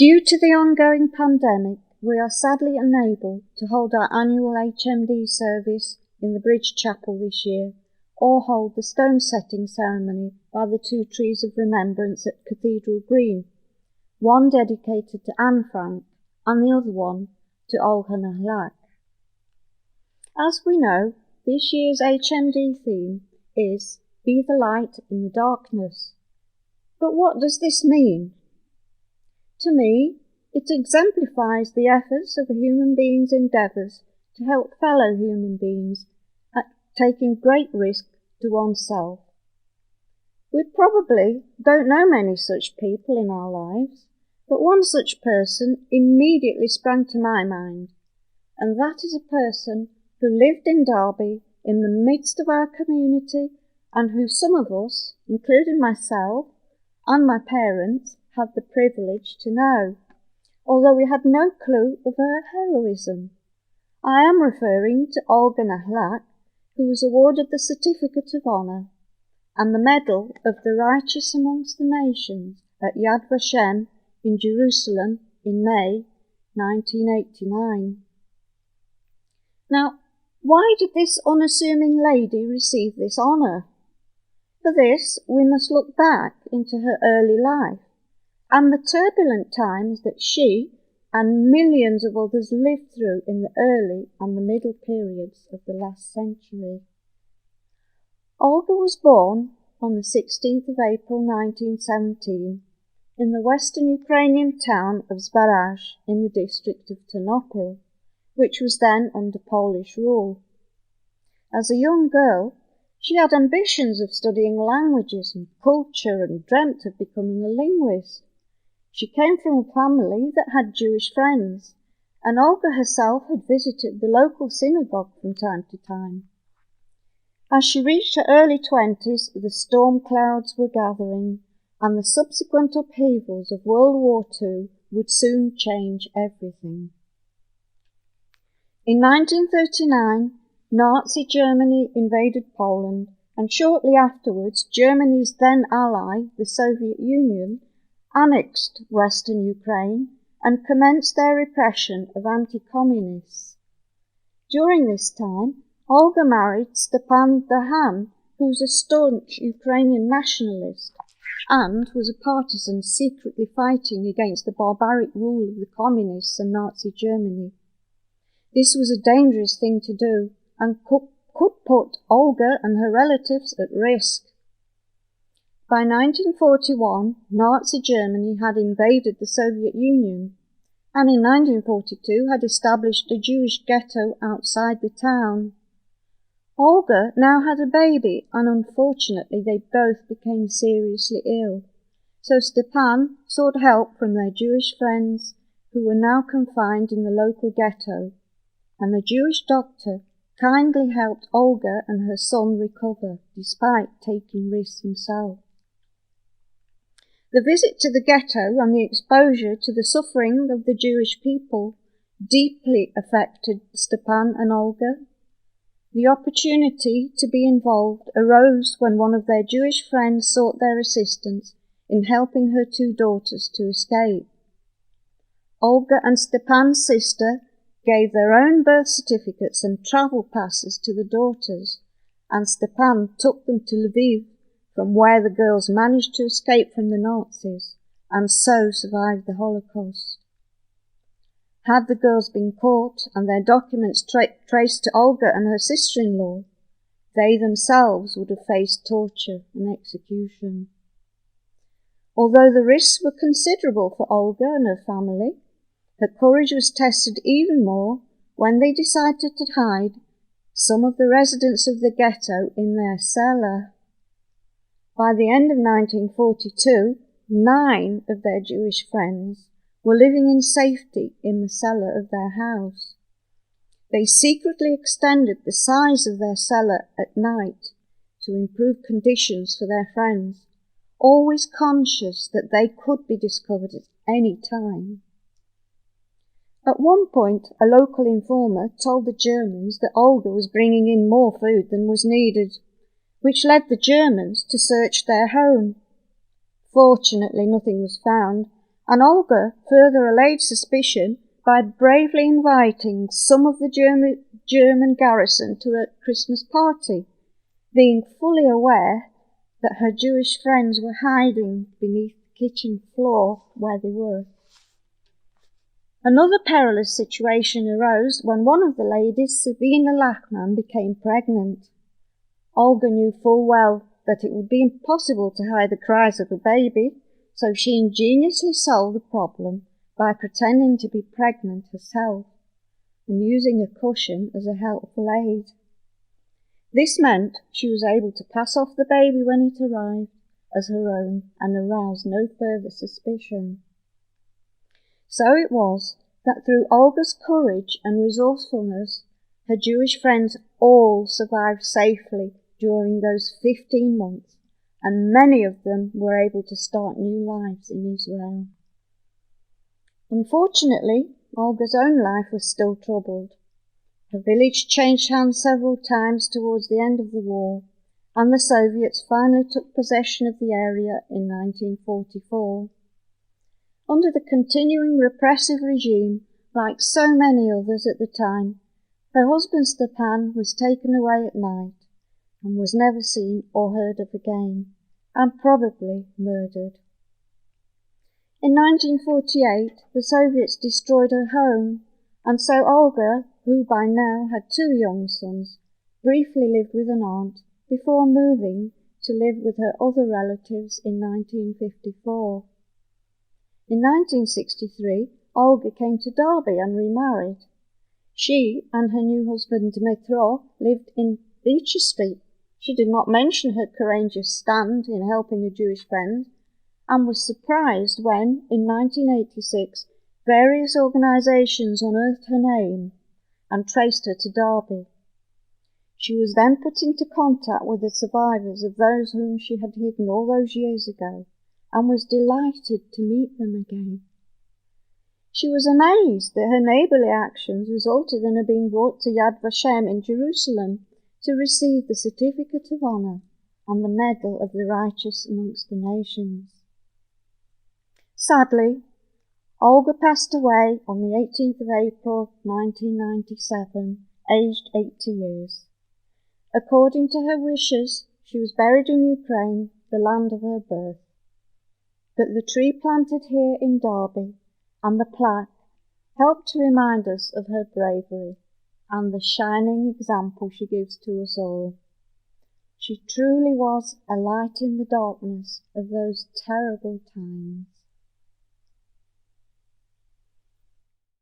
Due to the ongoing pandemic, we are sadly unable to hold our annual HMD service in the Bridge Chapel this year, or hold the stone setting ceremony by the two trees of remembrance at Cathedral Green, one dedicated to Anne Frank and the other one to Olga. As we know, this year's HMD theme is Be the Light in the Darkness. But what does this mean? To me, it exemplifies the efforts of a human being's endeavours to help fellow human beings at taking great risk to oneself. We probably don't know many such people in our lives, but one such person immediately sprang to my mind, and that is a person who lived in Derby in the midst of our community and who some of us, including myself and my parents, had the privilege to know, although we had no clue of her heroism. I am referring to Olga, who was awarded the Certificate of Honour and the Medal of the Righteous Amongst the Nations at Yad Vashem in Jerusalem in May 1989. Now, why did this unassuming lady receive this honour? For this, we must look back into her early life and the turbulent times that she and millions of others lived through in the early and the middle periods of the last century. Olga was born on the 16th of April 1917 in the western Ukrainian town of Zbaraj in the district of Ternopil, which was then under Polish rule. As a young girl, she had ambitions of studying languages and culture and dreamt of becoming a linguist. She came from a family that had Jewish friends, and Olga herself had visited the local synagogue from time to time. As she reached her early 20s, the storm clouds were gathering, and the subsequent upheavals of World War II would soon change everything. In 1939, Nazi Germany invaded Poland, and shortly afterwards, Germany's then ally, the Soviet Union, annexed western Ukraine and commenced their repression of anti-communists. During this time, Olga married Stepan Dahan, who was a staunch Ukrainian nationalist and was a partisan secretly fighting against the barbaric rule of the communists and Nazi Germany. This was a dangerous thing to do and could put Olga and her relatives at risk. By 1941, Nazi Germany had invaded the Soviet Union, and in 1942 had established a Jewish ghetto outside the town. Olga now had a baby, and unfortunately they both became seriously ill, so Stepan sought help from their Jewish friends who were now confined in the local ghetto, and the Jewish doctor kindly helped Olga and her son recover, despite taking risks himself. The visit to the ghetto and the exposure to the suffering of the Jewish people deeply affected Stepan and Olga. The opportunity to be involved arose when one of their Jewish friends sought their assistance in helping her two daughters to escape. Olga and Stepan's sister gave their own birth certificates and travel passes to the daughters, and Stepan took them to Lviv, from where the girls managed to escape from the Nazis and so survived the Holocaust. Had the girls been caught and their documents traced to Olga and her sister-in-law, they themselves would have faced torture and execution. Although the risks were considerable for Olga and her family, her courage was tested even more when they decided to hide some of the residents of the ghetto in their cellar. By the end of 1942, 9 of their Jewish friends were living in safety in the cellar of their house. They secretly extended the size of their cellar at night to improve conditions for their friends, always conscious that they could be discovered at any time. At one point, a local informer told the Germans that Olga was bringing in more food than was needed, which led the Germans to search their home. Fortunately, nothing was found, and Olga further allayed suspicion by bravely inviting some of the German garrison to a Christmas party, being fully aware that her Jewish friends were hiding beneath the kitchen floor where they were. Another perilous situation arose when one of the ladies, Sabina Lachmann, became pregnant. Olga knew full well that it would be impossible to hide the cries of a baby, so she ingeniously solved the problem by pretending to be pregnant herself and using a cushion as a helpful aid. This meant she was able to pass off the baby when it arrived as her own and arouse no further suspicion. So it was that through Olga's courage and resourcefulness, her Jewish friends all survived safely during those 15 months, and many of them were able to start new lives in Israel. Unfortunately, Olga's own life was still troubled. Her village changed hands several times towards the end of the war, and the Soviets finally took possession of the area in 1944. Under the continuing repressive regime, like so many others at the time, her husband Stepan was taken away at night and was never seen or heard of again, and probably murdered. In 1948, the Soviets destroyed her home, and so Olga, who by now had 2 young sons, briefly lived with an aunt before moving to live with her other relatives in 1954. In 1963, Olga came to Derby and remarried. She and her new husband Dmitro lived in Beecher Street. She did not mention her courageous stand in helping her Jewish friends, and was surprised when, in 1986, various organisations unearthed her name and traced her to Derby. She was then put into contact with the survivors of those whom she had hidden all those years ago, and was delighted to meet them again. She was amazed that her neighbourly actions resulted in her being brought to Yad Vashem in Jerusalem to receive the Certificate of Honour and the Medal of the Righteous amongst the Nations. Sadly, Olga passed away on the 18th of April 1997, aged 80 years. According to her wishes, she was buried in Ukraine, the land of her birth. But the tree planted here in Derby and the plaque help to remind us of her bravery and the shining example she gives to us all. She truly was a light in the darkness of those terrible times.